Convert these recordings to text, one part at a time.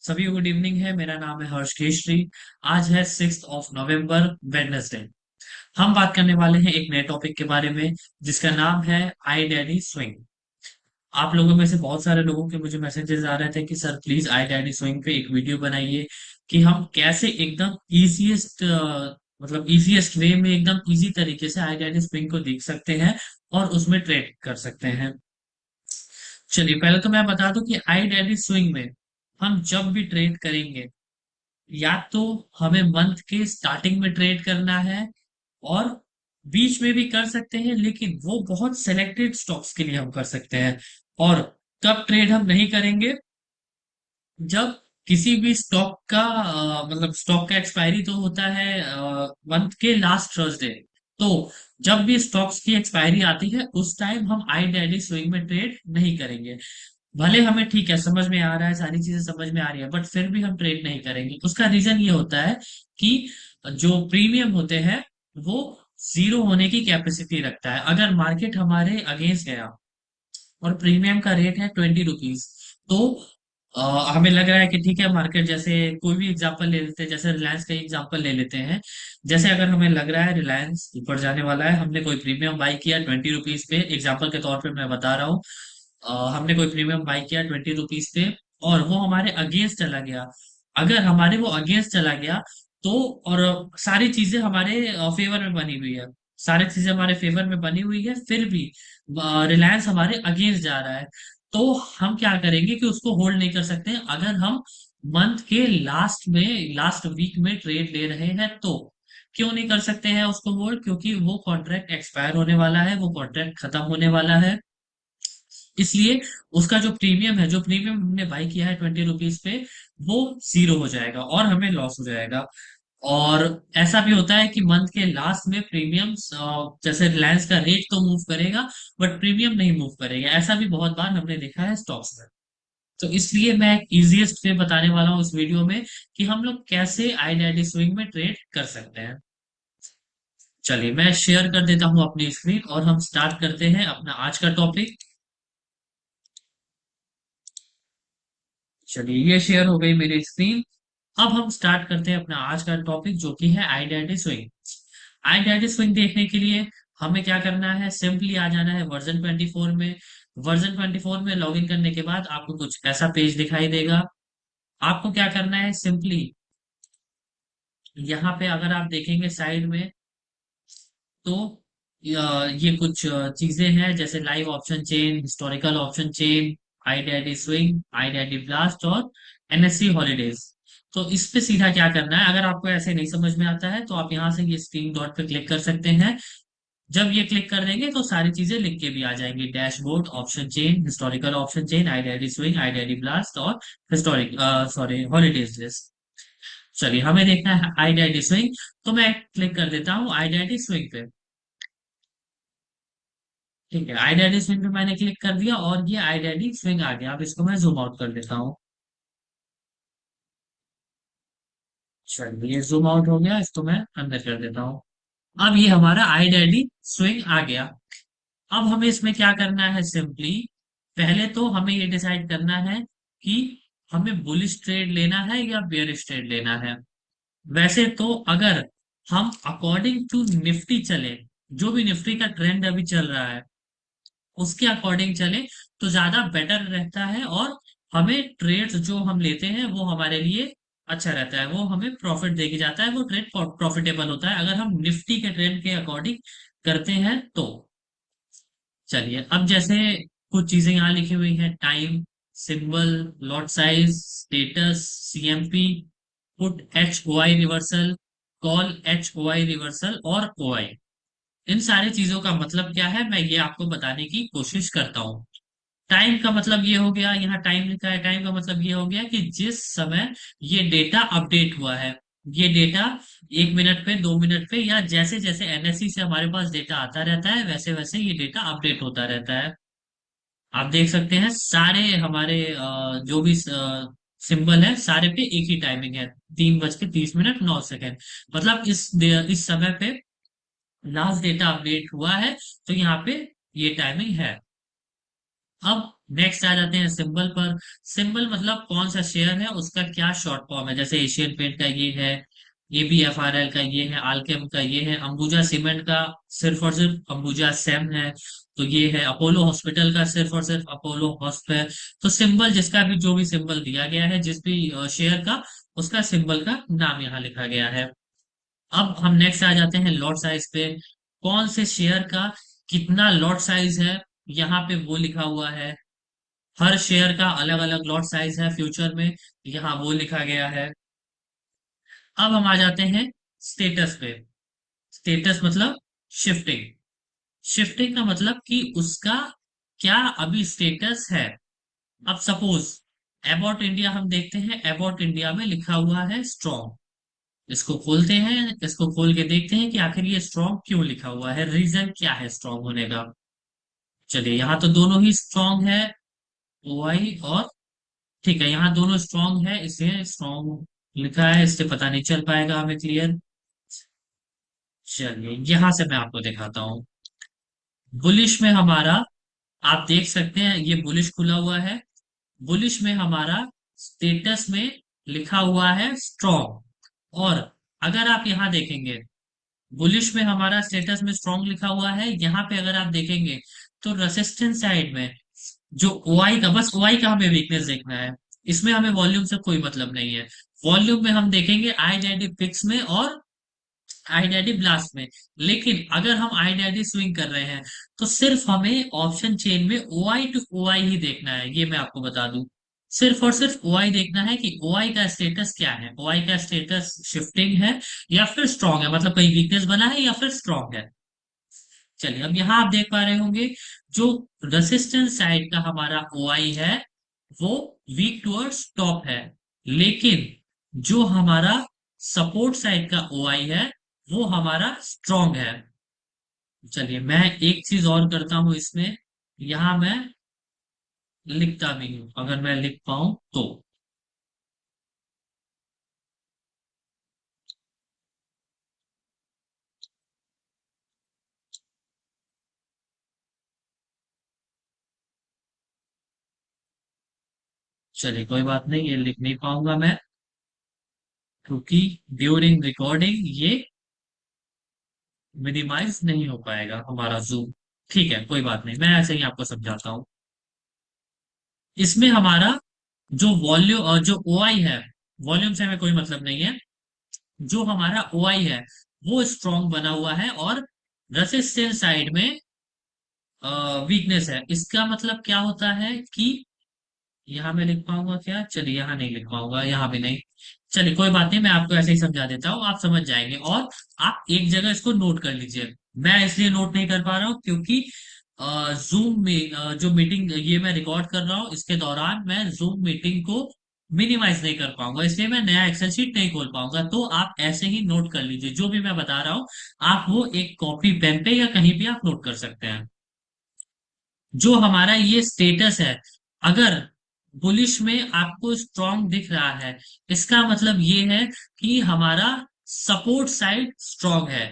सभी good evening है। मेरा नाम है हर्ष केशरी। आज है 6 नवंबर, वेडनेसडे। हम बात करने वाले हैं एक नए टॉपिक के बारे में, जिसका नाम है आई डैडी स्विंग। आप लोगों में से बहुत सारे लोगों के मुझे मैसेजेस आ रहे थे कि सर प्लीज आई डैडी स्विंग पे एक वीडियो बनाइए कि हम कैसे एकदम इजीएस्ट मतलब इजीएस्ट वे में एकदम इजी तरीके से आई डैडी स्विंग को देख सकते हैं और उसमें ट्रेड कर सकते हैं। चलिए, पहले तो मैं बता दूं कि आई डैडी स्विंग में हम जब भी ट्रेड करेंगे, या तो हमें मंथ के स्टार्टिंग में ट्रेड करना है और बीच में भी कर सकते हैं, लेकिन वो बहुत सेलेक्टेड स्टॉक्स के लिए हम कर सकते हैं। और कब ट्रेड हम नहीं करेंगे? जब किसी भी स्टॉक का मतलब स्टॉक का एक्सपायरी तो होता है मंथ के लास्ट थर्सडे। तो जब भी स्टॉक्स की एक्सपायरी आती है उस टाइम हम आई डैडी स्विंग में ट्रेड नहीं करेंगे। भले हमें ठीक है, समझ में आ रहा है, सारी चीजें समझ में आ रही है, बट फिर भी हम ट्रेड नहीं करेंगे। उसका रीजन ये होता है कि जो प्रीमियम होते हैं वो जीरो होने की कैपेसिटी रखता है। अगर मार्केट हमारे अगेंस्ट गया और प्रीमियम का रेट है 20 रुपीज, तो अ, हमें लग रहा है कि ठीक है, मार्केट जैसे कोई भी एग्जांपल ले लेते हैं, जैसे रिलायंस का एग्जांपल ले लेते हैं। जैसे अगर हमें लग रहा है रिलायंस ऊपर जाने वाला है, हमने कोई प्रीमियम बाई किया 20 रुपीज पे, एग्जाम्पल के तौर पे मैं बता रहा हूँ। हमने कोई प्रीमियम बाई किया 20 रुपीज पे और वो हमारे अगेंस्ट चला गया। अगर हमारे वो अगेंस्ट चला गया तो, और सारी चीजें हमारे फेवर में बनी हुई है, सारी चीजें हमारे फेवर में बनी हुई है, फिर भी रिलायंस हमारे अगेंस्ट जा रहा है, तो हम क्या करेंगे कि उसको होल्ड नहीं कर सकते हैं। अगर हम मंथ के लास्ट वीक में ट्रेड ले रहे हैं तो क्यों नहीं कर सकते हैं उसको होल्ड? क्योंकि वो कॉन्ट्रैक्ट एक्सपायर होने वाला है, वो कॉन्ट्रैक्ट खत्म होने वाला है। इसलिए उसका जो प्रीमियम हमने बाई किया है 20 रुपीज पे, वो जीरो हो जाएगा और हमें लॉस हो जाएगा। और ऐसा भी होता है कि मंथ के लास्ट में प्रीमियम्स, जैसे रिलायंस का रेट तो मूव करेगा बट प्रीमियम नहीं मूव करेगा। ऐसा भी बहुत बार हमने देखा है स्टॉक्स में। तो इसलिए मैं एक इजीएस्ट वे बताने वाला हूँ इस वीडियो में कि हम लोग कैसे आई डैडी स्विंग में ट्रेड कर सकते हैं। चलिए, मैं शेयर कर देता हूँ अपनी स्क्रीन और हम स्टार्ट करते हैं अपना आज का टॉपिक। चलिए, ये शेयर हो गई मेरी स्क्रीन। अब हम स्टार्ट करते हैं अपना आज का टॉपिक, जो कि है आई डैडी स्विंग। आई डैडी स्विंग देखने के लिए हमें क्या करना है? सिंपली आ जाना है वर्जन 24 में। वर्जन 24 में लॉग इन करने के बाद आपको कुछ ऐसा पेज दिखाई देगा। आपको क्या करना है? सिंपली यहाँ पे अगर आप देखेंगे साइड में, तो ये कुछ चीजें हैं, जैसे live option chain, historical option chain, आई डैडी स्विंग, आई डैडी ब्लास्ट और एनएससी हॉलीडेज। तो इस पे सीधा क्या करना है? अगर आपको ऐसे नहीं समझ में आता है तो आप यहाँ से ये स्क्रीन डॉट पे क्लिक कर सकते हैं। जब ये क्लिक कर देंगे तो सारी चीजें लिख के भी आ जाएंगी: dashboard, option chain, historical option chain, आई डैडी स्विंग, आई डैडी ब्लास्ट और हिस्टोरिक सॉरी हॉलीडेज लिस्ट। चलिए, हमें देखना है आई डैडी स्विंग। तो मैं क्लिक कर देता हूँ आई डैडी स्विंग पे। ठीक है, आई डैडी स्विंग पे मैंने क्लिक कर दिया और ये आई डैडी स्विंग आ गया। अब इसको मैं जूम आउट कर देता हूँ। चलिए, ये जूम आउट हो गया, इसको मैं अंदर कर देता हूँ। अब ये हमारा आई डैडी स्विंग आ गया। अब हमें इसमें क्या करना है? सिंपली पहले तो हमें ये डिसाइड करना है कि हमें बुलिश ट्रेड लेना है या बेयरिश ट्रेड लेना है। वैसे तो अगर हम अकॉर्डिंग टू निफ्टी चले, जो भी निफ्टी का ट्रेंड अभी चल रहा है उसके अकॉर्डिंग चले तो ज्यादा बेटर रहता है, और हमें ट्रेड्स जो हम लेते हैं वो हमारे लिए अच्छा रहता है, वो हमें प्रॉफिट देके जाता है, वो ट्रेड प्रॉफिटेबल होता है अगर हम निफ्टी के ट्रेंड के अकॉर्डिंग करते हैं तो। चलिए, अब जैसे कुछ चीजें यहाँ लिखी हुई हैं: time, symbol, lot size, status, CMP, put H O I reversal, call H O I reversal और ओ आई। इन सारी चीजों का मतलब क्या है, मैं ये आपको बताने की कोशिश करता हूँ। टाइम का मतलब ये हो गया, यहाँ टाइम लिखा है, टाइम का मतलब ये हो गया कि जिस समय ये डेटा अपडेट हुआ है, ये डेटा 1 मिनट पे, 2 मिनट पे, या जैसे जैसे एनएससी से हमारे पास डेटा आता रहता है वैसे वैसे ये डेटा अपडेट होता रहता है। आप देख सकते हैं सारे हमारे जो भी सिंबल है सारे पे एक ही टाइमिंग है: 3:30 9 सेकेंड। मतलब इस समय पे लास्ट डेटा अपडेट हुआ है, तो यहाँ पे ये टाइमिंग है। अब नेक्स्ट आ जाते हैं सिंबल पर। सिंबल मतलब कौन सा शेयर है, उसका क्या शॉर्ट फॉर्म है। जैसे एशियन पेंट का ये है, ABFRL का ये है, आलकेम का ये है, अंबुजा सीमेंट का सिर्फ और सिर्फ अंबुजा सेम है, तो ये है अपोलो हॉस्पिटल का सिर्फ और सिर्फ अपोलो हॉस्प है। तो सिंबल जिसका भी जो भी सिंबल दिया गया है, जिस भी शेयर का, उसका सिंबल का नाम यहाँ लिखा गया है। अब हम नेक्स्ट आ जाते हैं लॉट साइज पे। कौन से शेयर का कितना लॉट साइज है, यहाँ पे वो लिखा हुआ है। हर शेयर का अलग अलग लॉट साइज है फ्यूचर में, यहाँ वो लिखा गया है। अब हम आ जाते हैं स्टेटस पे। स्टेटस मतलब शिफ्टिंग। शिफ्टिंग का मतलब कि उसका क्या अभी स्टेटस है। अब सपोज अबाउट इंडिया हम देखते हैं, अबाउट इंडिया में लिखा हुआ है स्ट्रॉन्ग। इसको खोलते हैं, इसको खोल के देखते हैं कि आखिर ये स्ट्रॉन्ग क्यों लिखा हुआ है, रीजन क्या है स्ट्रॉन्ग होने का। चलिए यहाँ तो दोनों ही स्ट्रॉन्ग है, OI और, ठीक है यहाँ दोनों स्ट्रॉन्ग है, इसे स्ट्रॉन्ग लिखा है, इससे पता नहीं चल पाएगा हमें क्लियर। चलिए यहां से मैं आपको दिखाता हूँ। बुलिश में हमारा, आप देख सकते हैं ये बुलिश खुला हुआ है। बुलिश में हमारा स्टेटस में लिखा हुआ है स्ट्रॉन्ग। और अगर आप यहाँ देखेंगे, बुलिश में हमारा स्टेटस में स्ट्रॉन्ग लिखा हुआ है, यहाँ पे अगर आप देखेंगे तो रेसिस्टेंस साइड में जो OI का, बस OI का हमें वीकनेस देखना है, इसमें हमें वॉल्यूम से कोई मतलब नहीं है। वॉल्यूम में हम देखेंगे IJD फिक्स में और IJD ब्लास्ट में। लेकिन अगर हम IJD स्विंग कर रहे हैं तो सिर्फ हमें ऑप्शन चेन में OI टू OI ही देखना है, ये मैं आपको बता दूं। सिर्फ और सिर्फ OI देखना है कि OI का स्टेटस क्या है, OI का स्टेटस शिफ्टिंग है या फिर स्ट्रांग है, मतलब कहीं वीकनेस बना है या फिर स्ट्रांग है। चलिए अब यहाँ आप देख पा रहे होंगे, जो रेसिस्टेंस साइड का हमारा OI है वो वीक टुवर्ड्स टॉप है, लेकिन जो हमारा सपोर्ट साइड का OI है वो हमारा स्ट्रांग है। चलिए मैं एक चीज और करता हूं इसमें, यहां मैं लिखता भी हूं अगर मैं लिख पाऊं तो। चलिए कोई बात नहीं, ये लिख नहीं पाऊंगा मैं, क्योंकि ड्यूरिंग रिकॉर्डिंग ये मिनिमाइज नहीं हो पाएगा हमारा जूम। ठीक है कोई बात नहीं, मैं ऐसे ही आपको समझाता हूँ। इसमें हमारा जो वॉल्यूम और जो OI है, वॉल्यूम से हमें कोई मतलब नहीं है। जो हमारा OI है वो स्ट्रॉन्ग बना हुआ है, और रेसिस्टेंस साइड में वीकनेस है। इसका मतलब क्या होता है कि, यहाँ मैं लिख पाऊंगा क्या, चलिए यहाँ नहीं लिख पाऊंगा, यहाँ भी नहीं। चलिए कोई बात नहीं, मैं आपको ऐसे ही समझा देता हूँ, आप समझ जाएंगे। और आप एक जगह इसको नोट कर लीजिए। मैं इसलिए नोट नहीं कर पा रहा हूँ क्योंकि जूम में जो मीटिंग ये मैं रिकॉर्ड कर रहा हूँ, इसके दौरान मैं जूम मीटिंग को मिनिमाइज नहीं कर पाऊंगा, इसलिए मैं नया एक्सेल शीट नहीं खोल पाऊंगा। तो आप ऐसे ही नोट कर लीजिए, जो भी मैं बता रहा हूँ आप वो एक कॉपी पेन पे या कहीं भी आप नोट कर सकते हैं। जो हमारा ये स्टेटस है, अगर बुलिश में आपको स्ट्रांग दिख रहा है, इसका मतलब ये है कि हमारा सपोर्ट साइड स्ट्रांग है।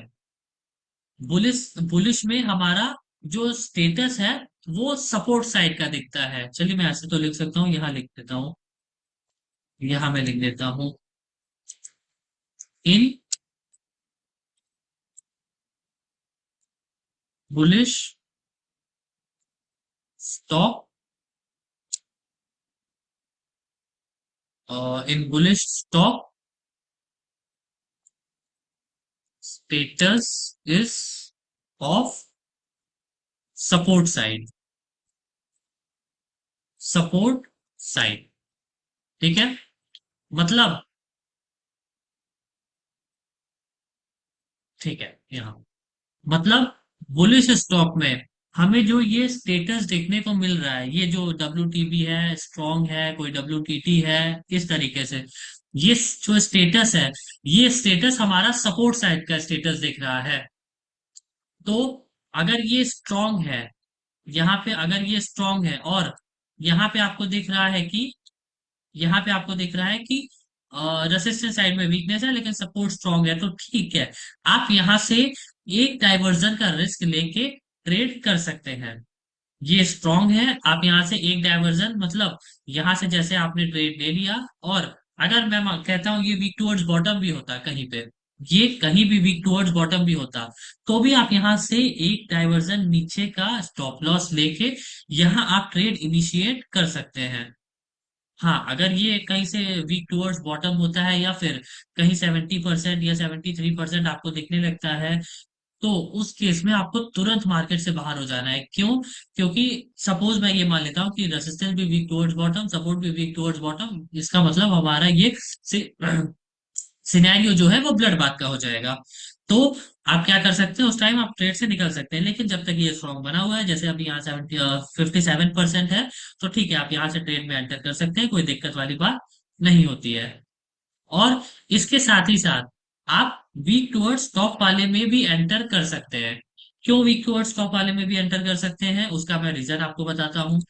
बुलिश बुलिश में हमारा जो स्टेटस है वो सपोर्ट साइड का दिखता है। चलिए मैं ऐसे तो लिख सकता हूँ, यहाँ लिख देता हूँ, यहाँ मैं लिख देता हूँ, in bullish stock, in bullish stock status is of support side, support side. ठीक है, मतलब, ठीक है यहाँ, मतलब बुलिश स्टॉक में हमें जो ये स्टेटस देखने को मिल रहा है, ये जो WTB है, स्ट्रॉन्ग है, कोई WTT है, इस तरीके से ये जो स्टेटस है, ये स्टेटस हमारा सपोर्ट साइड का स्टेटस दिख रहा है। तो अगर ये स्ट्रॉन्ग है, यहाँ पे अगर ये स्ट्रॉन्ग है, और यहाँ पे आपको दिख रहा है कि, यहाँ पे आपको दिख रहा है कि रेसिस्टेंस साइड में वीकनेस है लेकिन सपोर्ट स्ट्रॉन्ग है, तो ठीक है, आप यहाँ से एक डाइवर्जन का रिस्क लेके ट्रेड कर सकते हैं। ये स्ट्रांग है, आप यहाँ से एक डायवर्जन मतलब यहाँ से जैसे आपने ट्रेड ले लिया, और अगर मैं कहता हूँ ये वीक टुवर्ड्स बॉटम भी होता कहीं पे, ये कहीं भी वीक टुवर्ड्स बॉटम भी होता, तो भी आप यहाँ से एक डायवर्जन नीचे का स्टॉप लॉस लेके यहाँ आप ट्रेड इनिशिएट कर सकते हैं। हाँ, अगर ये कहीं से वीक टुवर्ड्स बॉटम होता है या फिर कहीं 70% या 73% आपको दिखने लगता है, तो उस केस में आपको तुरंत मार्केट से बाहर हो जाना है। क्यों? क्योंकि सपोज मैं ये मान लेता हूँ कि रेजिस्टेंस भी वीक टुवर्ड्स बॉटम, सपोर्ट भी वीक टुवर्ड्स बॉटम, इसका मतलब हमारा ये सिनेरियो जो है वो ब्लड बाथ का हो जाएगा। तो आप क्या कर सकते हैं, उस टाइम आप ट्रेड से निकल सकते हैं, लेकिन जब तक ये स्ट्रॉन्ग बना हुआ है, जैसे अभी यहाँ 57% है, तो ठीक है, आप यहाँ से ट्रेड में एंटर कर सकते हैं, कोई दिक्कत वाली बात नहीं होती है। और इसके साथ ही साथ आप वीक टुवर्ड्स टॉप वाले में भी एंटर कर सकते हैं। क्यों वीक टुवर्ड्स टॉप वाले में भी एंटर कर सकते हैं, उसका मैं रीजन आपको बताता हूँ।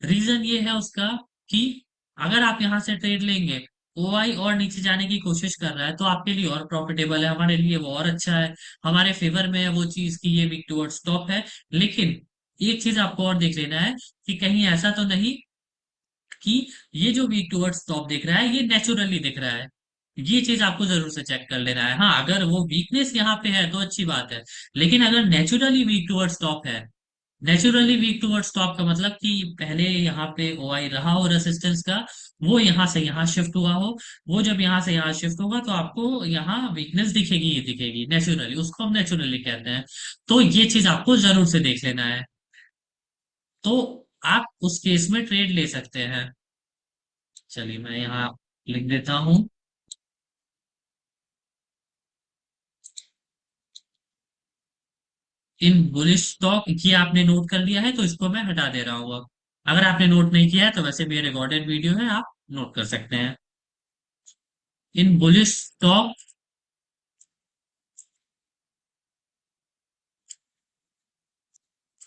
रीजन ये है उसका कि अगर आप यहाँ से ट्रेड लेंगे, ओआई और नीचे जाने की कोशिश कर रहा है, तो आपके लिए और प्रॉफिटेबल है, हमारे लिए वो और अच्छा है, हमारे फेवर में है वो चीज कि ये वीक टुवर्ड्स टॉप है। लेकिन एक चीज आपको और देख लेना है कि कहीं ऐसा तो नहीं कि ये जो वीक टुवर्ड्स टॉप दिख रहा है ये नेचुरली दिख रहा है। ये चीज आपको जरूर से चेक कर लेना है। हाँ, अगर वो वीकनेस यहाँ पे है तो अच्छी बात है, लेकिन अगर नेचुरली वीक टुवर्ड्स टॉप है, नेचुरली वीक टुवर्ड्स टॉप का मतलब कि पहले यहाँ पे ओआई रहा हो रेसिस्टेंस का, वो यहाँ से यहाँ शिफ्ट हुआ हो, वो जब यहाँ से यहाँ शिफ्ट होगा तो आपको यहाँ वीकनेस दिखेगी ही दिखेगी नेचुरली, उसको हम नेचुरली कहते हैं। तो ये चीज आपको जरूर से देख लेना है, तो आप उस केस में ट्रेड ले सकते हैं। चलिए मैं यहाँ लिख देता हूँ। इन बुलिश स्टॉक, ये आपने नोट कर लिया है तो इसको मैं हटा दे रहा हूँ अब। अगर आपने नोट नहीं किया है तो वैसे भी रिकॉर्डेड वीडियो है, आप नोट कर सकते हैं। In bullish stock,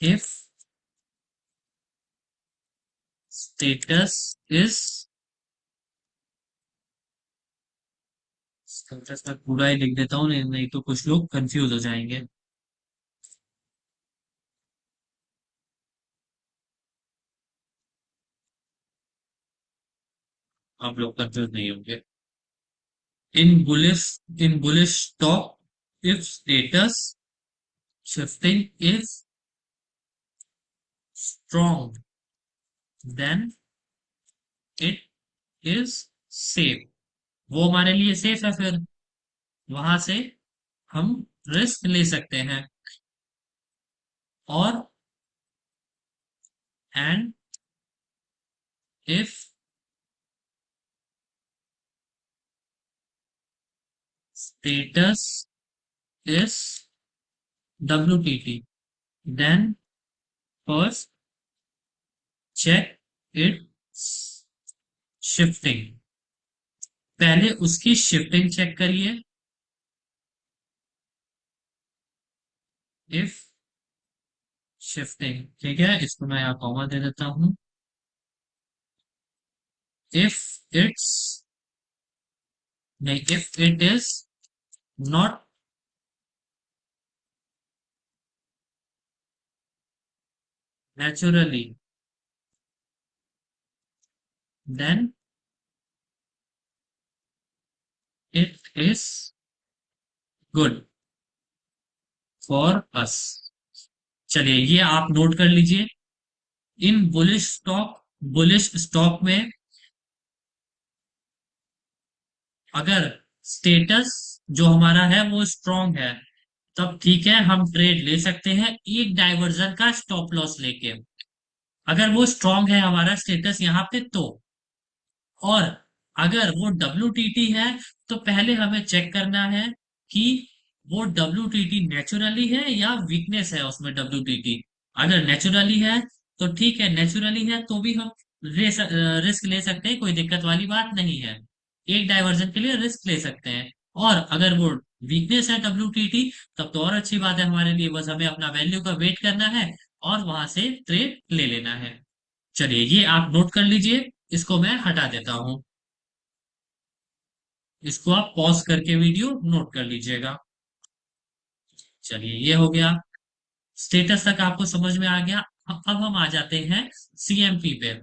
if status is, status में पूरा ही लिख देता हूँ, नहीं नहीं तो कुछ लोग कंफ्यूज हो जाएंगे। आप लोग कंफ्यूज नहीं होंगे। In bullish, in bullish stock if status shifting is strong, then it is safe. वो हमारे लिए सेफ है, फिर वहां से हम रिस्क ले सकते हैं। और and if status is WTT, then first check it shifting, पहले उसकी शिफ्टिंग चेक करिए। इफ शिफ्टिंग, ठीक है, इसको मैं यहाँ कॉमा दे देता हूँ। इफ इट्स, नहीं, if it is not naturally, then it is good for us. चलिए ये आप नोट कर लीजिए। In bullish stock, bullish stock में अगर स्टेटस जो हमारा है वो स्ट्रांग है, तब ठीक है, हम ट्रेड ले सकते हैं एक डाइवर्जन का स्टॉप लॉस लेके। अगर वो स्ट्रांग है हमारा स्टेटस यहाँ पे तो, और अगर वो WTT है, तो पहले हमें चेक करना है कि वो WTT नेचुरली है या वीकनेस है उसमें WTT। अगर नेचुरली है तो ठीक है, नेचुरली है तो भी हम रिस्क ले सकते हैं, कोई दिक्कत वाली बात नहीं है, एक डाइवर्जन के लिए रिस्क ले सकते हैं। और अगर वो वीकनेस है WTT, तब तो और अच्छी बात है हमारे लिए, बस हमें अपना वैल्यू का वेट करना है और वहां से ट्रेड ले लेना है। चलिए ये आप नोट कर लीजिए, इसको मैं हटा देता हूं। इसको आप पॉज करके वीडियो नोट कर लीजिएगा। चलिए ये हो गया, स्टेटस तक आपको समझ में आ गया। अब हम आ जाते हैं सीएमपी पे।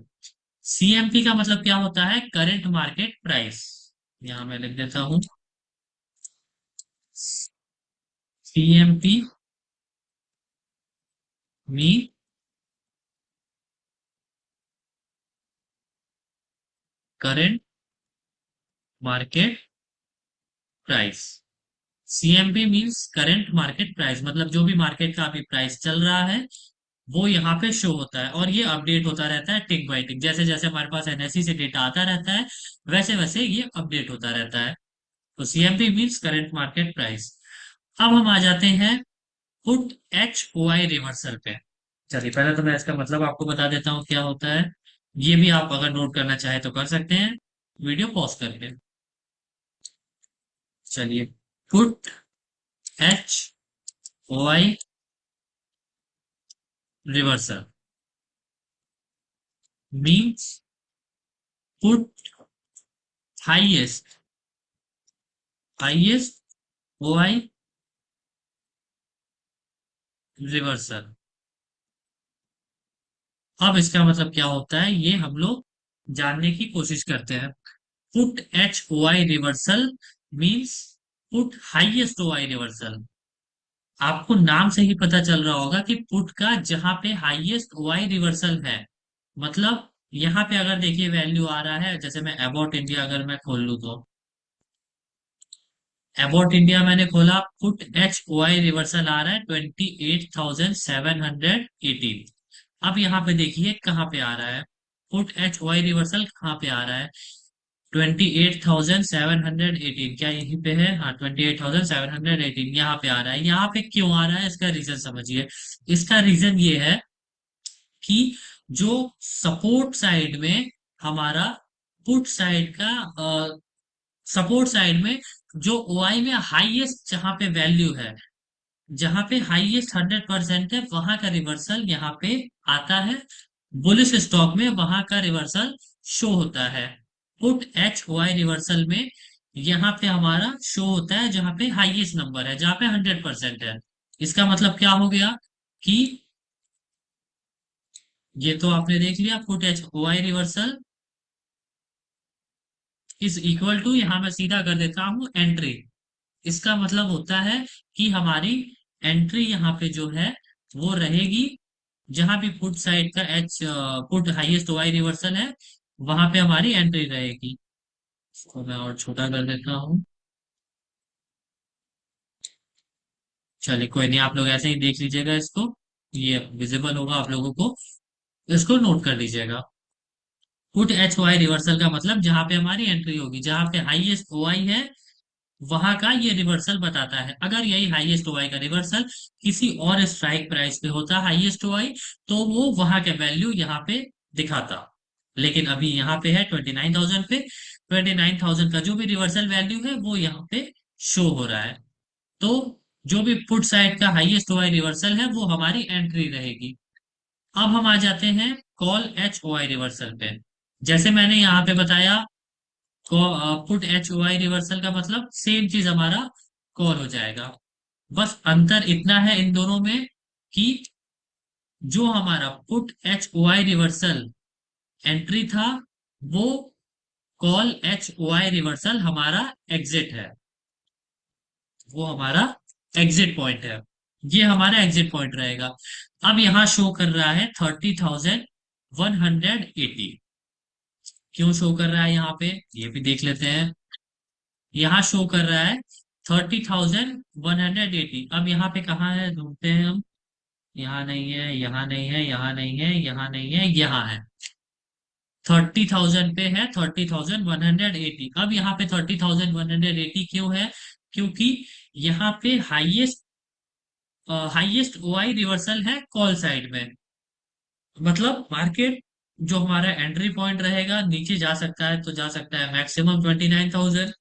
सीएमपी का मतलब क्या होता है? Current market price. यहां मैं लिख देता हूं, सीएमपी मी current market price. CMP means current market price, मतलब जो भी मार्केट का अभी प्राइस चल रहा है वो यहाँ पे शो होता है, और ये अपडेट होता रहता है टिक बाय टिक। जैसे जैसे हमारे पास एनएससी से डेटा आता रहता है वैसे वैसे ये अपडेट होता रहता है। तो CMP means current market price. अब हम आ जाते हैं put H O I reversal पे। चलिए पहले तो मैं इसका मतलब आपको बता देता हूँ क्या होता है। ये भी आप अगर नोट करना चाहे तो कर सकते हैं वीडियो पॉज करके। चलिए, put H O I reversal means put highest highest O I reversal. अब इसका मतलब क्या होता है ये हम लोग जानने की कोशिश करते हैं। Put H O I reversal means put highest O I reversal. आपको नाम से ही पता चल रहा होगा कि पुट का जहां पे हाईएस्ट ओ आई रिवर्सल है, मतलब यहाँ पे अगर देखिए वैल्यू आ रहा है, जैसे मैं अबाउट इंडिया अगर मैं खोल लूँ तो अबाउट इंडिया मैंने खोला, put H O I reversal आ रहा है 28,718। अब यहाँ पे देखिए कहाँ पे आ रहा है, put H O I reversal कहाँ पे आ रहा है? 28,718, क्या यहीं पे है? हाँ, 28,718 यहाँ पे आ रहा है। यहाँ पे क्यों आ रहा है इसका रीजन समझिए। इसका रीजन ये है कि जो सपोर्ट साइड में हमारा पुट साइड का सपोर्ट साइड में जो ओआई में हाईएस्ट जहां पे वैल्यू है, जहां पे हाईएस्ट 100% है, वहां का रिवर्सल यहाँ पे आता है। बुलिश स्टॉक में वहां का रिवर्सल शो होता है। पुट एच वाई रिवर्सल में यहाँ पे हमारा शो होता है जहां पे हाईएस्ट नंबर है, जहां पे 100% है। इसका मतलब क्या हो गया कि ये तो आपने देख लिया, put h y reversal is equal to, यहां मैं सीधा कर देता हूं एंट्री। इसका मतलब होता है कि हमारी एंट्री यहाँ पे जो है वो रहेगी जहां भी पुट साइड का एच पुट हाईएस्ट वाई रिवर्सल है, वहां पे हमारी एंट्री रहेगी। इसको मैं और छोटा कर देता हूँ। चलिए कोई नहीं, आप लोग ऐसे ही देख लीजिएगा इसको, ये विजिबल होगा आप लोगों को, इसको नोट कर लीजिएगा। पुट एच वाई रिवर्सल का मतलब जहां पे हमारी एंट्री होगी, जहां पे हाईएस्ट ओ आई है वहां का ये रिवर्सल बताता है। अगर यही हाईएस्ट ओआई का रिवर्सल किसी और स्ट्राइक प्राइस पे होता हाईएस्ट ओआई, तो वो वहां के वैल्यू यहाँ पे दिखाता। लेकिन अभी यहाँ पे है 29,000 पे, 29,000 का जो भी रिवर्सल वैल्यू है वो यहाँ पे शो हो रहा है। तो जो भी पुट साइड का हाईएस्ट ओआई रिवर्सल है वो हमारी एंट्री रहेगी। अब हम आ जाते हैं call H O I reversal पे। जैसे मैंने यहाँ पे बताया, put H O I reversal का मतलब सेम चीज हमारा कॉल हो जाएगा। बस अंतर इतना है इन दोनों में कि जो हमारा put H O I reversal entry था, वो call H O I reversal हमारा एग्जिट है, वो हमारा एग्जिट पॉइंट है। ये हमारा एग्जिट पॉइंट रहेगा। अब यहाँ शो कर रहा है 30,180। क्यों शो कर रहा है यहाँ पे, ये भी देख लेते हैं। यहाँ शो कर रहा है 30,180। अब यहाँ पे कहाँ है, ढूंढते हैं हम। यहाँ नहीं है, यहाँ नहीं है, यहाँ नहीं है, यहाँ नहीं है, यहाँ है। 30,000 पे है 30,180। अब यहाँ पे 30,180 क्यों है? क्योंकि यहाँ पे हाईएस्ट ओआई रिवर्सल है कॉल साइड में। मतलब मार्केट जो हमारा एंट्री पॉइंट रहेगा, नीचे जा सकता है तो जा सकता है मैक्सिमम 29,000,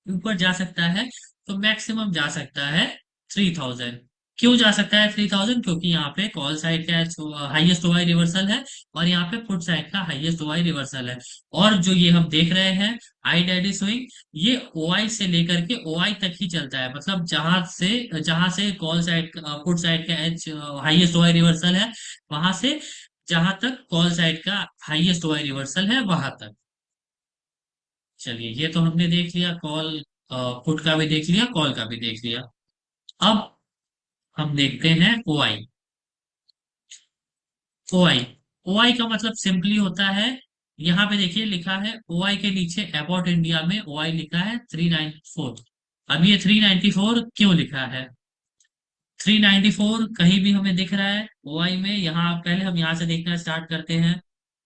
ऊपर जा सकता है तो मैक्सिमम जा सकता है 3,000। क्यों जा सकता है 3000? क्योंकि यहाँ पे कॉल साइड का हाईएस्ट ओआई रिवर्सल है, और यहाँ पे पुट साइड का हाईएस्ट ओआई रिवर्सल है। और जो ये हम देख रहे हैं आई डैडी स्विंग, ये ओआई से लेकर के ओआई तक ही चलता है, मतलब जहां से कॉल साइड पुट साइड का एच हाईएस्ट ओआई रिवर्सल है, वहां से जहां तक कॉल साइड का हाईएस्ट ओआई रिवर्सल है वहां तक। चलिए, ये तो हमने देख लिया, कॉल पुट का भी देख लिया, कॉल का भी देख लिया। अब हम देखते हैं ओआई। ओआई ओआई का मतलब सिंपली होता है, यहाँ पे देखिए लिखा है ओआई के नीचे अबाउट इंडिया में ओआई लिखा है 394। अब ये 394 क्यों लिखा है? 394 कहीं भी हमें दिख रहा है ओआई में? यहाँ पहले हम यहाँ से देखना स्टार्ट करते हैं।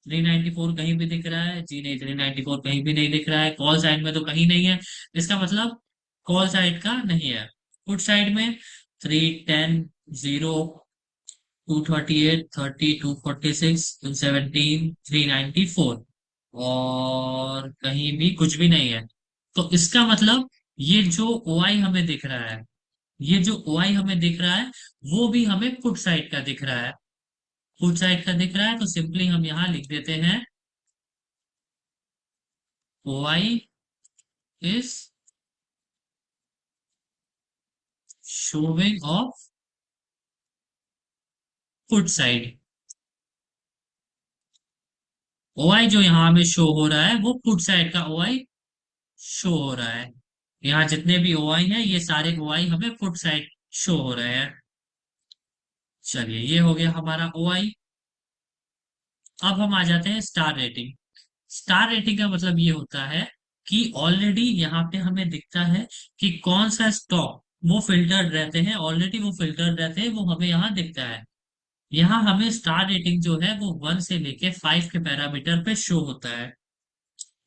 394 कहीं भी दिख रहा है? जी नहीं, 394 कहीं भी नहीं दिख रहा है। कॉल साइड में तो कहीं नहीं है, इसका मतलब कॉल साइड का नहीं है। पुट साइड में 310, 238, 30, 246, 217, 394, और कहीं भी कुछ भी नहीं है। तो इसका मतलब ये जो ओआई हमें दिख रहा है, ये जो ओआई हमें दिख रहा है, वो भी हमें पुट साइड का दिख रहा है। पुट साइड का दिख रहा है, तो सिंपली हम यहाँ लिख देते हैं OI is showing of put side. OI जो यहाँ हमें शो हो रहा है वो पुट साइड का ओआई शो हो रहा है। यहाँ जितने भी ओआई हैं, ये सारे ओआई हमें फुट साइड शो हो रहे हैं। चलिए, ये हो गया हमारा ओआई। अब हम आ जाते हैं स्टार रेटिंग। स्टार रेटिंग का मतलब ये होता है कि ऑलरेडी यहाँ पे हमें दिखता है कि कौन सा स्टॉक वो फिल्टर्ड रहते हैं, ऑलरेडी वो फिल्टर्ड रहते हैं, वो हमें यहाँ दिखता है। यहाँ हमें स्टार रेटिंग जो है वो 1 से लेके 5 के पैरामीटर पे शो होता है।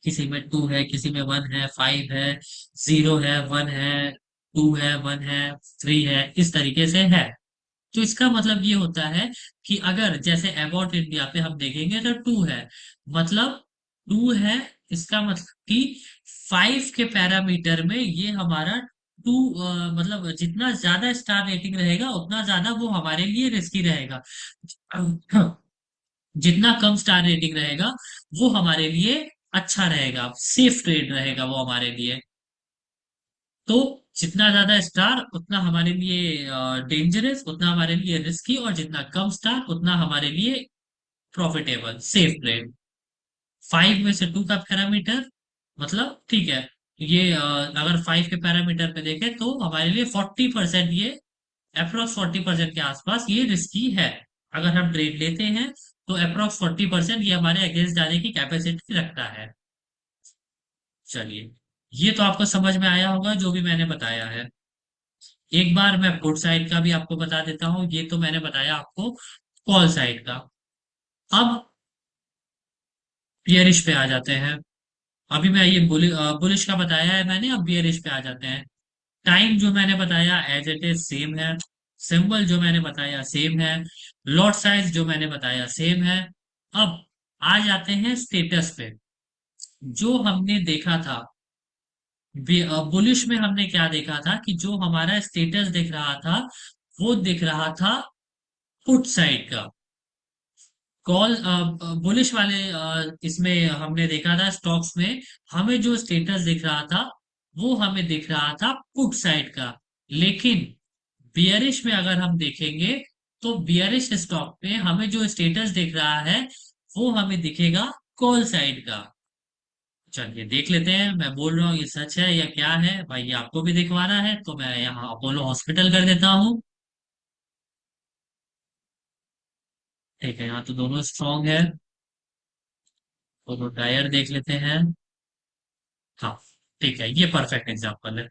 किसी में 2 है, किसी में 1 है, 5 है, 0 है, 1 है, 2 है, 1 है, 3 है, इस तरीके से है। तो इसका मतलब ये होता है कि अगर जैसे अबाउट इंडिया पे हम देखेंगे तो 2 है, मतलब 2 है, इसका मतलब कि 5 के पैरामीटर में ये हमारा 2, मतलब जितना ज्यादा स्टार रेटिंग रहेगा उतना ज्यादा वो हमारे लिए रिस्की रहेगा। जितना कम स्टार रेटिंग रहेगा वो हमारे लिए अच्छा रहेगा, सेफ ट्रेड रहेगा वो हमारे लिए। तो जितना ज्यादा स्टार उतना हमारे लिए डेंजरस, उतना हमारे लिए रिस्की, और जितना कम स्टार उतना हमारे लिए प्रॉफिटेबल, सेफ ट्रेड। 5 में से 2 का पैरामीटर, मतलब ठीक है, ये अगर 5 के पैरामीटर पे देखें तो हमारे लिए 40%, ये अप्रोक्स 40% के आसपास ये रिस्की है। अगर हम ट्रेड लेते हैं तो अप्रोक्स 40% ये हमारे अगेंस्ट जाने की कैपेसिटी रखता है। चलिए, ये तो आपको समझ में आया होगा जो भी मैंने बताया है। एक बार मैं पुट साइड का भी आपको बता देता हूँ, ये तो मैंने बताया आपको कॉल साइड का। अब बियरिश पे आ जाते हैं। अभी मैं ये बुलिश का बताया है मैंने, अब बियरिश पे आ जाते हैं। टाइम जो मैंने बताया एज इट इज सेम है, सिंबल जो मैंने बताया सेम है, लॉट साइज जो मैंने बताया सेम है। अब आ जाते हैं स्टेटस पे। जो हमने देखा था बुलिश में, हमने क्या देखा था कि जो हमारा स्टेटस दिख रहा था वो दिख रहा था पुट साइड का। कॉल बुलिश वाले इसमें हमने देखा था स्टॉक्स में, हमें जो स्टेटस दिख रहा था वो हमें दिख रहा था पुट साइड का। लेकिन बियरिश में अगर हम देखेंगे तो बियरिश स्टॉक में हमें जो स्टेटस दिख रहा है वो हमें दिखेगा कॉल साइड का। चलिए देख लेते हैं, मैं बोल रहा हूँ ये सच है या क्या है। भाई ये आपको भी दिखवाना है तो मैं यहाँ अपोलो हॉस्पिटल कर देता हूँ। ठीक है, यहाँ तो दोनों स्ट्रॉन्ग है। दोनों टायर देख लेते हैं। हाँ, ठीक है, ये परफेक्ट एग्जांपल है।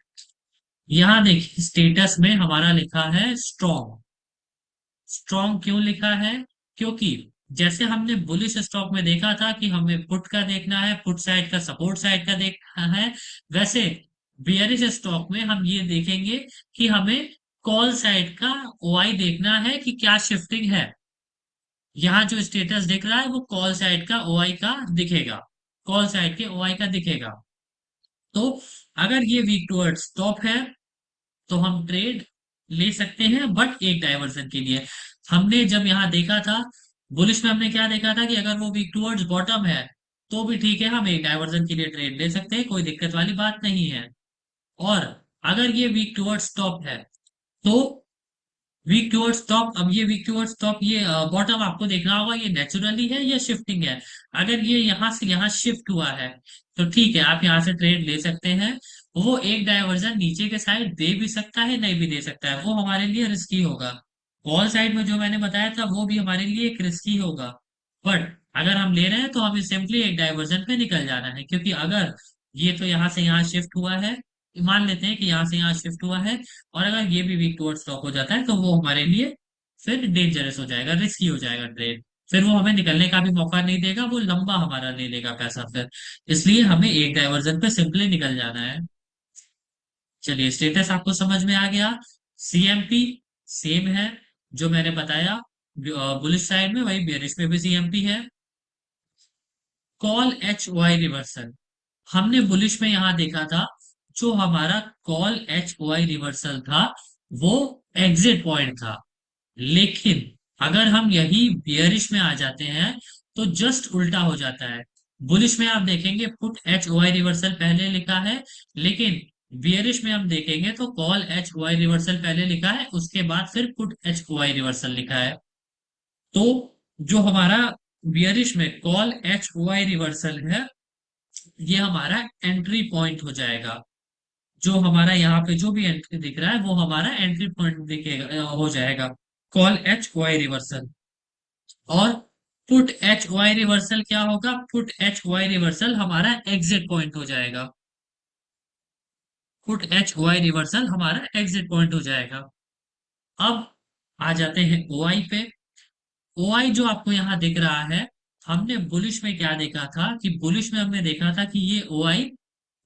यहाँ देखिए स्टेटस में हमारा लिखा है स्ट्रॉन्ग। स्ट्रॉन्ग क्यों लिखा है? क्योंकि जैसे हमने बुलिश स्टॉक में देखा था कि हमें पुट का देखना है, पुट साइड का, सपोर्ट साइड का देखना है, वैसे बियरिश स्टॉक में हम ये देखेंगे कि हमें कॉल साइड का ओआई देखना है कि क्या शिफ्टिंग है। यहाँ जो स्टेटस दिख रहा है वो कॉल साइड का ओआई का दिखेगा, कॉल साइड के ओआई का दिखेगा। तो अगर ये वीक टुवर्ड्स टॉप है तो हम ट्रेड ले सकते हैं, बट एक डायवर्जन के लिए। हमने जब यहाँ देखा था बुलिश में, हमने क्या देखा था कि अगर वो वीक टूवर्ड्स बॉटम है तो भी ठीक है, हम एक डायवर्जन के लिए ट्रेड ले सकते हैं, कोई दिक्कत वाली बात नहीं है। और अगर ये वीक टूवर्ड्स टॉप है तो वीक टुवर्ड्स टॉप, अब ये वीक टुवर्ड्स टॉप, ये बॉटम आपको देखना होगा ये नेचुरली है या शिफ्टिंग है। अगर ये यहाँ से यहाँ शिफ्ट हुआ है तो ठीक है, आप यहाँ से ट्रेड ले सकते हैं। वो एक डायवर्जन नीचे के साइड दे भी सकता है, नहीं भी दे सकता है, वो हमारे लिए रिस्की होगा। कॉल साइड में जो मैंने बताया था वो भी हमारे लिए एक रिस्की होगा। बट अगर हम ले रहे हैं तो हमें सिंपली एक डायवर्जन पे निकल जाना है, क्योंकि अगर ये तो यहाँ से यहाँ शिफ्ट हुआ है, मान लेते हैं कि यहाँ से यहाँ शिफ्ट हुआ है, और अगर ये भी वीक टुवर्ड्स स्टॉप हो जाता है तो वो हमारे लिए फिर डेंजरस हो जाएगा, रिस्की हो जाएगा ट्रेड। फिर वो हमें निकलने का भी मौका नहीं देगा, वो लंबा हमारा ले लेगा पैसा फिर। इसलिए हमें एक डायवर्जन पे सिंपली निकल जाना है। चलिए, स्टेटस आपको समझ में आ गया। सीएमपी सेम है जो मैंने बताया, बुलिश साइड में वही बेरिश में भी सीएमपी है। कॉल एच वाई रिवर्सल, हमने बुलिश में यहां देखा था, जो हमारा कॉल एच वाई रिवर्सल था वो एग्जिट पॉइंट था। लेकिन अगर हम यही बियरिश में आ जाते हैं तो जस्ट उल्टा हो जाता है। बुलिश में आप देखेंगे पुट एच वाई रिवर्सल पहले लिखा है, लेकिन बियरिश में हम देखेंगे तो कॉल एच वाई रिवर्सल पहले लिखा है, उसके बाद फिर पुट एच वाई रिवर्सल लिखा है। तो जो हमारा बियरिश में कॉल एच वाई रिवर्सल है, ये हमारा एंट्री पॉइंट हो जाएगा। जो हमारा यहाँ पे जो भी एंट्री दिख रहा है वो हमारा एंट्री पॉइंट दिखेगा, हो जाएगा कॉल एच वाई रिवर्सल। और पुट एच वाई रिवर्सल क्या होगा, पुट एच वाई रिवर्सल हमारा एग्जिट पॉइंट हो जाएगा। पुट एच वाई रिवर्सल हमारा एग्जिट पॉइंट हो जाएगा। अब आ जाते हैं ओआई पे। ओआई जो आपको यहाँ दिख रहा है, हमने बुलिश में क्या देखा था कि बुलिश में हमने देखा था कि ये ओआई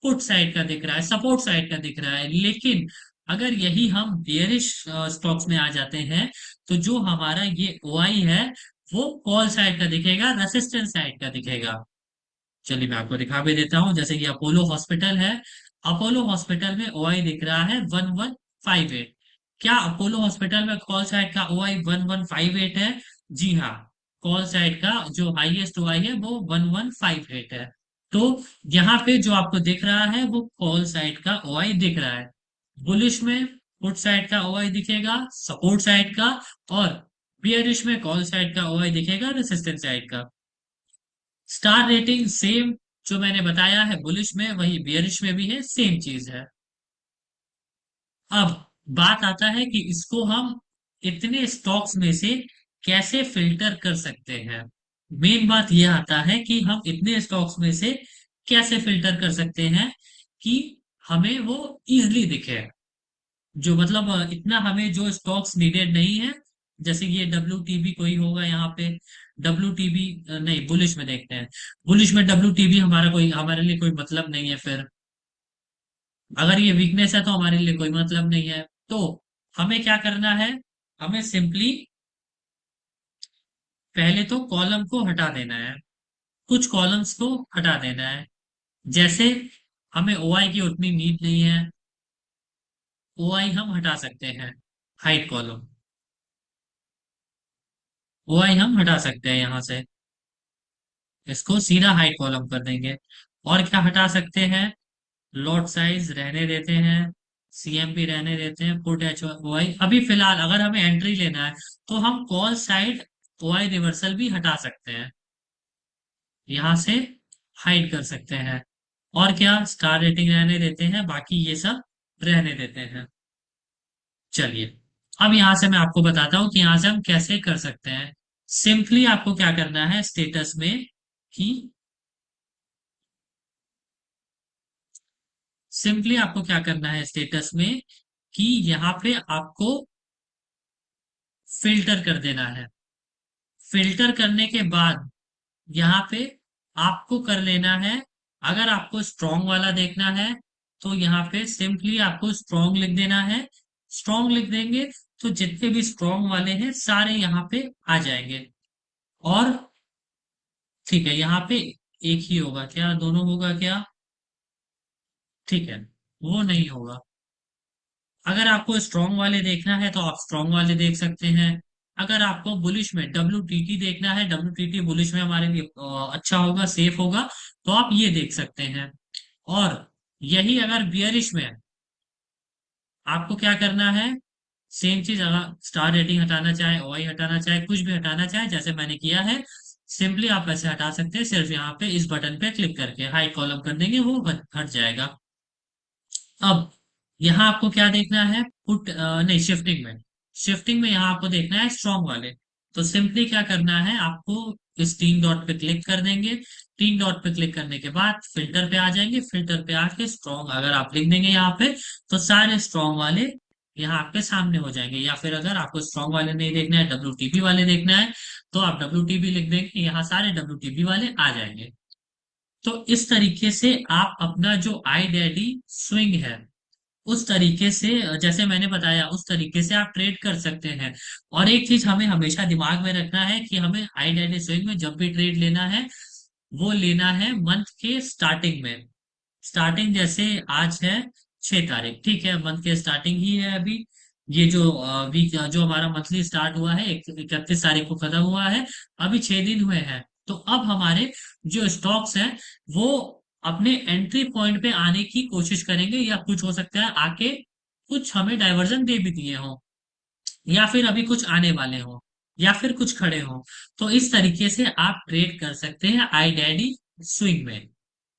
पुट साइड का दिख रहा है, सपोर्ट साइड का दिख रहा है। लेकिन अगर यही हम बेयरिश स्टॉक्स में आ जाते हैं तो जो हमारा ये ओआई है वो कॉल साइड का दिखेगा, रेसिस्टेंस साइड का दिखेगा। चलिए मैं आपको दिखा भी देता हूं, जैसे कि अपोलो हॉस्पिटल है। अपोलो हॉस्पिटल में ओआई दिख रहा है 1158। क्या अपोलो हॉस्पिटल में कॉल साइड का ओआई 1158 है? जी हाँ, कॉल साइड का जो हाईएस्ट ओआई है वो 1158 है। तो यहाँ पे जो आपको दिख रहा है वो कॉल साइड का ओआई दिख रहा है। बुलिश में पुट साइड का ओआई दिखेगा, सपोर्ट साइड का। और बियरिश में कॉल साइड का ओआई दिखेगा, रेसिस्टेंस साइड का। स्टार रेटिंग सेम, जो मैंने बताया है बुलिश में वही बियरिश में भी है, सेम चीज है। अब बात आता है कि इसको हम इतने स्टॉक्स में से कैसे फिल्टर कर सकते हैं। मेन बात यह आता है कि हम इतने स्टॉक्स में से कैसे फिल्टर कर सकते हैं कि हमें वो इजली दिखे। जो मतलब इतना हमें जो स्टॉक्स नीडेड नहीं है, जैसे ये डब्ल्यू टीबी कोई होगा यहाँ पे। डब्ल्यू टीबी नहीं, बुलिश में देखते हैं। बुलिश में डब्ल्यू टीबी हमारा कोई, हमारे लिए कोई मतलब नहीं है फिर। अगर ये वीकनेस है तो हमारे लिए कोई मतलब नहीं है। तो हमें क्या करना है, हमें सिंपली पहले तो कॉलम को हटा देना है, कुछ कॉलम्स को हटा देना है। जैसे हमें ओआई की उतनी नीड नहीं है, ओआई हम हटा सकते हैं। हाइट कॉलम, ओआई हम हटा सकते हैं यहाँ से, इसको सीधा हाइट कॉलम कर देंगे। और क्या हटा सकते हैं, लॉट साइज रहने देते हैं, सीएमपी रहने देते हैं, पुट एच ओआई। अभी फिलहाल अगर हमें एंट्री लेना है तो हम कॉल साइड ओआई रिवर्सल भी हटा सकते हैं, यहां से हाइड कर सकते हैं। और क्या, स्टार रेटिंग रहने देते हैं, बाकी ये सब रहने देते हैं। चलिए, अब यहां से मैं आपको बताता हूं कि यहां से हम कैसे कर सकते हैं। सिंपली आपको क्या करना है स्टेटस में कि सिंपली आपको क्या करना है स्टेटस में कि यहाँ पे आपको फिल्टर कर देना है। फिल्टर करने के बाद यहाँ पे आपको कर लेना है, अगर आपको स्ट्रॉन्ग वाला देखना है तो यहाँ पे सिंपली आपको स्ट्रॉन्ग लिख देना है। स्ट्रॉन्ग लिख देंगे तो जितने भी स्ट्रॉन्ग वाले हैं सारे यहाँ पे आ जाएंगे। और ठीक है, यहाँ पे एक ही होगा क्या, दोनों होगा क्या? ठीक है, वो नहीं होगा। अगर आपको स्ट्रॉन्ग वाले देखना है तो आप स्ट्रॉन्ग वाले देख सकते हैं। अगर आपको बुलिश में WTT देखना है, WTT बुलिश में हमारे लिए अच्छा होगा, सेफ होगा, तो आप ये देख सकते हैं। और यही अगर बियरिश में आपको क्या करना है, सेम चीज, अगर स्टार रेटिंग हटाना चाहे, OI हटाना चाहे, कुछ भी हटाना चाहे जैसे मैंने किया है, सिंपली आप ऐसे हटा सकते हैं, सिर्फ यहाँ पे इस बटन पे क्लिक करके हाई कॉलम कर देंगे, वो हट जाएगा। अब यहाँ आपको क्या देखना है, पुट नहीं, शिफ्टिंग में, शिफ्टिंग में यहाँ आपको देखना है स्ट्रॉन्ग वाले। तो सिंपली क्या करना है आपको, इस तीन डॉट पे क्लिक कर देंगे। तीन डॉट पे क्लिक करने के बाद फिल्टर पे आ जाएंगे, फिल्टर पे आके स्ट्रॉन्ग अगर आप लिख देंगे यहाँ पे, तो सारे स्ट्रॉन्ग वाले यहाँ आपके सामने हो जाएंगे। या फिर अगर आपको स्ट्रॉन्ग वाले नहीं देखना है, WTP वाले देखना है, तो आप WTP लिख देंगे, यहाँ सारे WTP वाले आ जाएंगे। तो इस तरीके से आप अपना जो आई डैडी स्विंग है, उस तरीके से, जैसे मैंने बताया उस तरीके से आप ट्रेड कर सकते हैं। और एक चीज हमें हमेशा दिमाग में रखना है कि हमें आई डैडी स्विंग में जब भी ट्रेड लेना है, वो लेना है मंथ के स्टार्टिंग में। स्टार्टिंग जैसे आज है 6 तारीख, ठीक है, मंथ के स्टार्टिंग ही है अभी। ये जो वीक जो हमारा मंथली स्टार्ट हुआ है 31 तारीख को खत्म हुआ है, अभी 6 दिन हुए हैं। तो अब हमारे जो स्टॉक्स हैं वो अपने एंट्री पॉइंट पे आने की कोशिश करेंगे, या कुछ हो सकता है आके कुछ हमें डाइवर्जन दे भी दिए हों, या फिर अभी कुछ आने वाले हों, या फिर कुछ खड़े हों। तो इस तरीके से आप ट्रेड कर सकते हैं आई डैडी स्विंग में।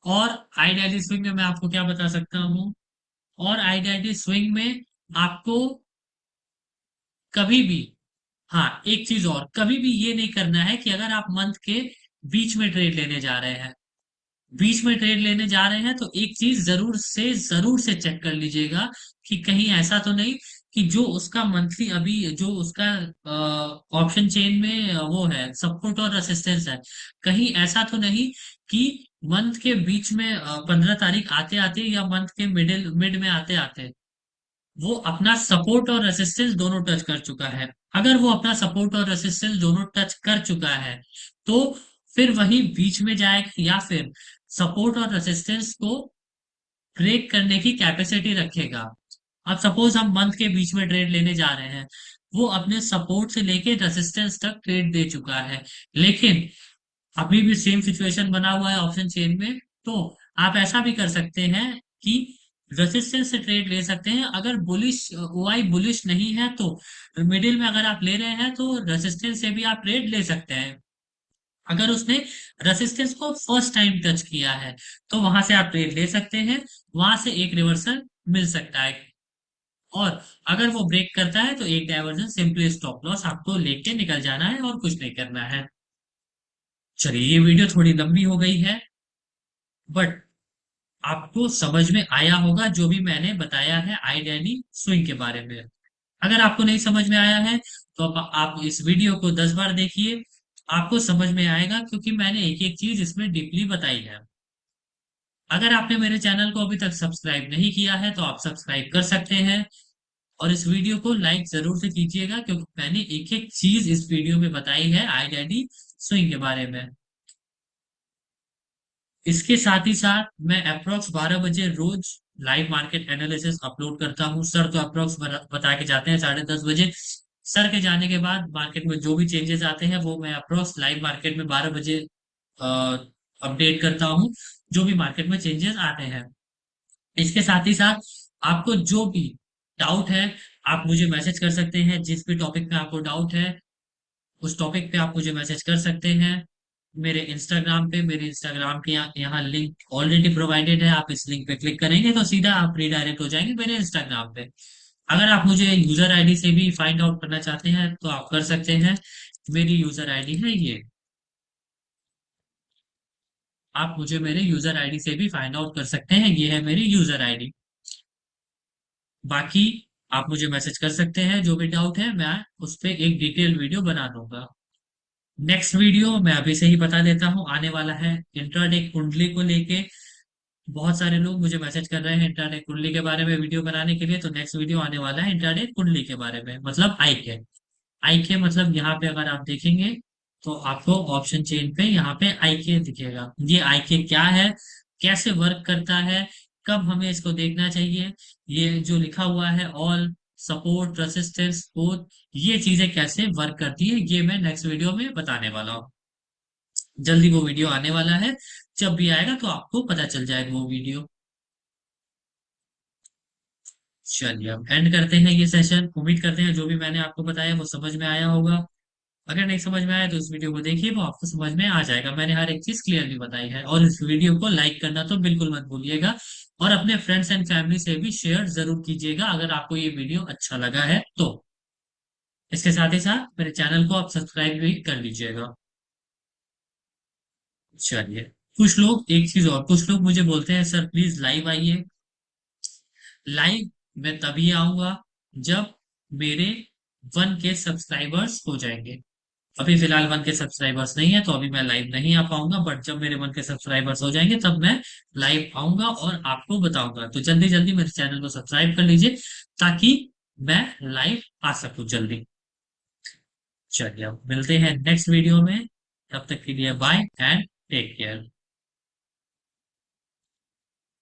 और आई डैडी स्विंग में मैं आपको क्या बता सकता हूँ, और आई डैडी स्विंग में आपको कभी भी, हाँ एक चीज और, कभी भी ये नहीं करना है कि अगर आप मंथ के बीच में ट्रेड लेने जा रहे हैं, बीच में ट्रेड लेने जा रहे हैं, तो एक चीज जरूर से चेक कर लीजिएगा कि कहीं ऐसा तो नहीं कि जो उसका मंथली अभी जो उसका ऑप्शन चेन में वो है सपोर्ट और रेसिस्टेंस है, कहीं ऐसा तो नहीं कि मंथ के बीच में 15 तारीख आते आते या मंथ के मिड में आते आते वो अपना सपोर्ट और रेसिस्टेंस दोनों टच कर चुका है। अगर वो अपना सपोर्ट और रेसिस्टेंस दोनों टच कर चुका है, तो फिर वही बीच में जाएगा, या फिर सपोर्ट और रेसिस्टेंस को ब्रेक करने की कैपेसिटी रखेगा। अब सपोज हम मंथ के बीच में ट्रेड लेने जा रहे हैं, वो अपने सपोर्ट से लेके रेसिस्टेंस तक ट्रेड दे चुका है, लेकिन अभी भी सेम सिचुएशन बना हुआ है ऑप्शन चेन में, तो आप ऐसा भी कर सकते हैं कि रेसिस्टेंस से ट्रेड ले सकते हैं। अगर बुलिश OI बुलिश नहीं है तो मिडिल में अगर आप ले रहे हैं तो रेसिस्टेंस से भी आप ट्रेड ले सकते हैं। अगर उसने रेसिस्टेंस को फर्स्ट टाइम टच किया है तो वहां से आप ट्रेड ले सकते हैं, वहां से एक रिवर्सल मिल सकता है। और अगर वो ब्रेक करता है तो एक डायवर्जन, सिंपली स्टॉप लॉस आपको लेके निकल जाना है और कुछ नहीं करना है। चलिए, ये वीडियो थोड़ी लंबी हो गई है, बट आपको समझ में आया होगा जो भी मैंने बताया है आई डैडी स्विंग के बारे में। अगर आपको नहीं समझ में आया है तो आप इस वीडियो को 10 बार देखिए, आपको समझ में आएगा, क्योंकि मैंने एक एक चीज इसमें डीपली बताई है। अगर आपने मेरे चैनल को अभी तक सब्सक्राइब नहीं किया है तो आप सब्सक्राइब कर सकते हैं। और इस वीडियो को लाइक जरूर से कीजिएगा, क्योंकि मैंने एक एक चीज इस वीडियो में बताई है आई डैडी स्विंग के बारे में। इसके साथ ही साथ मैं अप्रोक्स 12 बजे रोज लाइव मार्केट एनालिसिस अपलोड करता हूँ। सर तो अप्रोक्स बता के जाते हैं 10:30 बजे। सर के जाने के बाद मार्केट में जो भी चेंजेस आते हैं वो मैं अप्रोक्स लाइव मार्केट में 12 बजे अपडेट करता हूँ, जो भी मार्केट में चेंजेस आते हैं। इसके साथ ही साथ आपको जो भी डाउट है, आप मुझे मैसेज कर सकते हैं। जिस भी टॉपिक पे आपको डाउट है उस टॉपिक पे आप मुझे मैसेज कर सकते हैं। मेरे इंस्टाग्राम के यहाँ लिंक ऑलरेडी प्रोवाइडेड है, आप इस लिंक पे क्लिक करेंगे तो सीधा आप रिडायरेक्ट हो जाएंगे मेरे इंस्टाग्राम पे। अगर आप मुझे यूजर आईडी से भी फाइंड आउट करना चाहते हैं तो आप कर सकते हैं। मेरी यूजर आईडी है ये, आप मुझे मेरे यूजर आईडी से भी फाइंड आउट कर सकते हैं, ये है मेरी यूजर आईडी। बाकी आप मुझे मैसेज कर सकते हैं, जो भी डाउट है मैं उस पर एक डिटेल वीडियो बना दूंगा। नेक्स्ट वीडियो मैं अभी से ही बता देता हूँ, आने वाला है इंट्राडे कुंडली को लेके। बहुत सारे लोग मुझे मैसेज कर रहे हैं इंट्राडे कुंडली के बारे में वीडियो बनाने के लिए, तो नेक्स्ट वीडियो आने वाला है इंट्राडे कुंडली के बारे में, मतलब आई के मतलब यहाँ पे अगर आप देखेंगे तो आपको ऑप्शन चेन पे यहाँ पे आई के दिखेगा। ये आई के क्या है, कैसे वर्क करता है, कब हमें इसको देखना चाहिए, ये जो लिखा हुआ है ऑल, सपोर्ट, रेसिस्टेंस, बोथ, ये चीजें कैसे वर्क करती है, ये मैं नेक्स्ट वीडियो में बताने वाला हूँ। जल्दी वो वीडियो आने वाला है, जब भी आएगा तो आपको पता चल जाएगा वो वीडियो। चलिए अब एंड करते हैं ये सेशन। उम्मीद करते हैं जो भी मैंने आपको बताया वो समझ में आया होगा। अगर नहीं समझ में आया तो इस वीडियो को देखिए, वो आपको समझ में आ जाएगा। मैंने हर एक चीज क्लियरली बताई है। और इस वीडियो को लाइक करना तो बिल्कुल मत भूलिएगा, और अपने फ्रेंड्स एंड फैमिली से भी शेयर जरूर कीजिएगा अगर आपको ये वीडियो अच्छा लगा है तो। इसके साथ ही साथ मेरे चैनल को आप सब्सक्राइब भी कर लीजिएगा। चलिए, कुछ लोग, एक चीज और, कुछ लोग मुझे बोलते हैं सर प्लीज लाइव आइए। लाइव मैं तभी आऊंगा जब मेरे 1K सब्सक्राइबर्स हो जाएंगे। अभी फिलहाल 1K सब्सक्राइबर्स नहीं है तो अभी मैं लाइव नहीं आ पाऊंगा, बट जब मेरे 1K सब्सक्राइबर्स हो जाएंगे तब मैं लाइव आऊंगा और आपको बताऊंगा। तो जल्दी जल्दी मेरे चैनल को सब्सक्राइब कर लीजिए ताकि मैं लाइव आ सकूं जल्दी। चलिए अब मिलते हैं नेक्स्ट वीडियो में, तब तक के लिए बाय एंड टेक केयर।